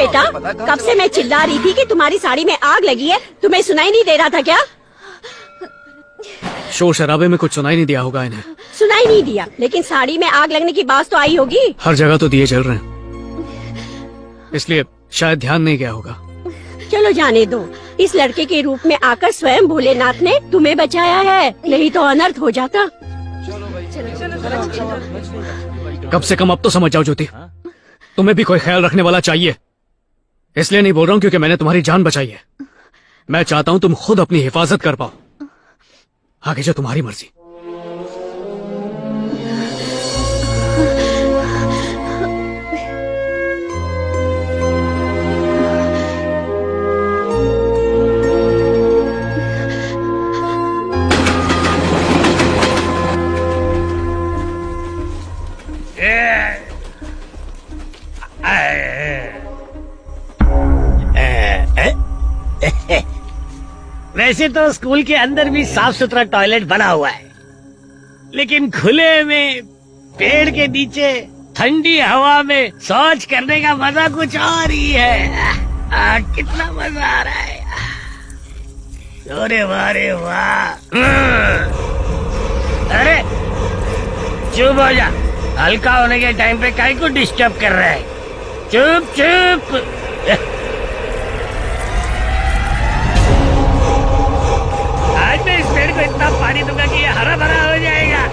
बेटा, कब से मैं चिल्ला रही थी कि तुम्हारी साड़ी में आग लगी है, तुम्हें सुनाई नहीं दे रहा था क्या? शोर शराबे में कुछ सुनाई नहीं दिया होगा इन्हें। सुनाई नहीं दिया, लेकिन साड़ी में आग लगने की बात तो आई होगी। हर जगह तो दिए जल रहे हैं, इसलिए शायद ध्यान नहीं गया होगा। चलो जाने दो, इस लड़के के रूप में आकर स्वयं भोलेनाथ ने तुम्हें बचाया है, नहीं तो अनर्थ हो जाता। कम से कम अब तो समझ जाओ ज्योति, तुम्हें भी कोई ख्याल रखने वाला चाहिए। इसलिए नहीं बोल रहा हूँ क्योंकि मैंने तुम्हारी जान बचाई है। मैं चाहता हूँ तुम खुद अपनी हिफाजत कर पाओ। आगे जो तुम्हारी मर्जी। वैसे तो स्कूल के अंदर भी साफ सुथरा टॉयलेट बना हुआ है, लेकिन खुले में पेड़ के नीचे ठंडी हवा में शौच करने का मजा कुछ और ही है। कितना मजा आ रहा है। अरे वाह रे वाह। अरे चुप हो जा, हल्का होने के टाइम पे काहे को डिस्टर्ब कर रहा है। चुप चुप। आज मैं इस पेड़ को इतना पानी दूंगा कि ये हरा भरा हो जाएगा।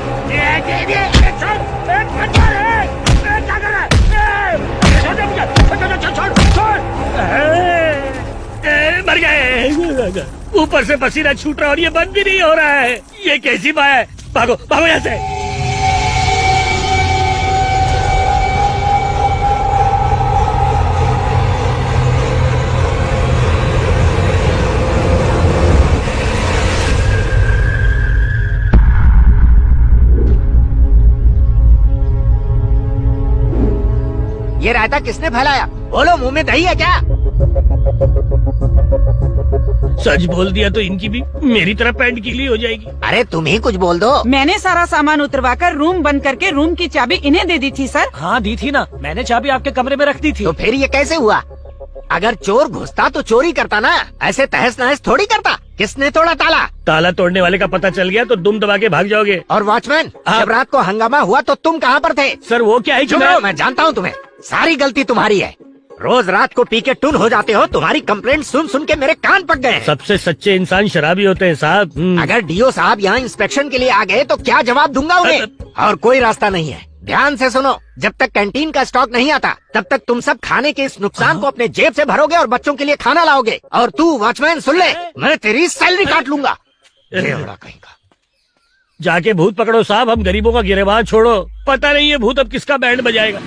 मर गए। ऊपर से पसीना छूट रहा और ये बंद भी नहीं हो रहा है। ये कैसी बात है। भागो भागो यहाँ से। ये रायता किसने फैलाया? बोलो, मुंह में दही है क्या? सच बोल दिया तो इनकी भी मेरी तरह पैंट गीली हो जाएगी। अरे तुम ही कुछ बोल दो। मैंने सारा सामान उतरवाकर रूम बंद करके रूम की चाबी इन्हें दे दी थी सर। हाँ दी थी ना, मैंने चाबी आपके कमरे में रख दी थी। तो फिर ये कैसे हुआ? अगर चोर घुसता तो चोरी करता ना, ऐसे तहस नहस थोड़ी करता। किसने तोड़ा ताला? ताला तोड़ने वाले का पता चल गया तो दुम दबा के भाग जाओगे। और वॉचमैन, जब रात को हंगामा हुआ तो तुम कहाँ पर थे? सर वो क्या है? चुप रहो, मैं जानता हूँ तुम्हें। सारी गलती तुम्हारी है। रोज रात को पी के टुन हो जाते हो। तुम्हारी कंप्लेंट सुन सुन के मेरे कान पक गए हैं। सबसे सच्चे इंसान शराबी होते हैं साहब। अगर डीओ साहब यहाँ इंस्पेक्शन के लिए आ गए तो क्या जवाब दूंगा उन्हें? और कोई रास्ता नहीं है। ध्यान से सुनो, जब तक कैंटीन का स्टॉक नहीं आता तब तक तुम सब खाने के इस नुकसान को अपने जेब से भरोगे और बच्चों के लिए खाना लाओगे। और तू वॉचमैन सुन ले, मैं तेरी सैलरी काट लूंगा। कहीं का जाके भूत पकड़ो साहब, हम गरीबों का गिरेबान छोड़ो। पता नहीं है भूत अब किसका बैंड बजाएगा।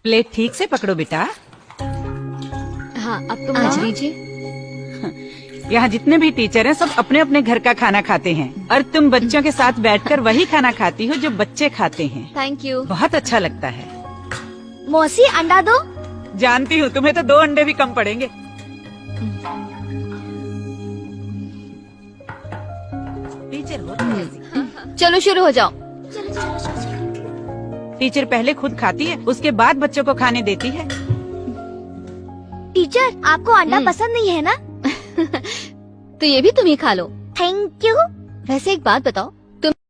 प्लेट ठीक से पकड़ो बेटा। हाँ, अब तुम आज लीजिए। यहाँ जितने भी टीचर हैं सब अपने अपने घर का खाना खाते हैं और तुम बच्चों के साथ बैठकर वही खाना खाती हो जो बच्चे खाते हैं। Thank you. बहुत अच्छा लगता है। मौसी अंडा दो। जानती हूँ, तुम्हें तो 2 अंडे भी कम पड़ेंगे। टीचर हो चलो शुरू हो जाओ। टीचर पहले खुद खाती है, उसके बाद बच्चों को खाने देती है। टीचर, आपको अंडा पसंद नहीं है ना? तो ये भी तुम ही खा लो। Thank you. वैसे एक बात बताओ,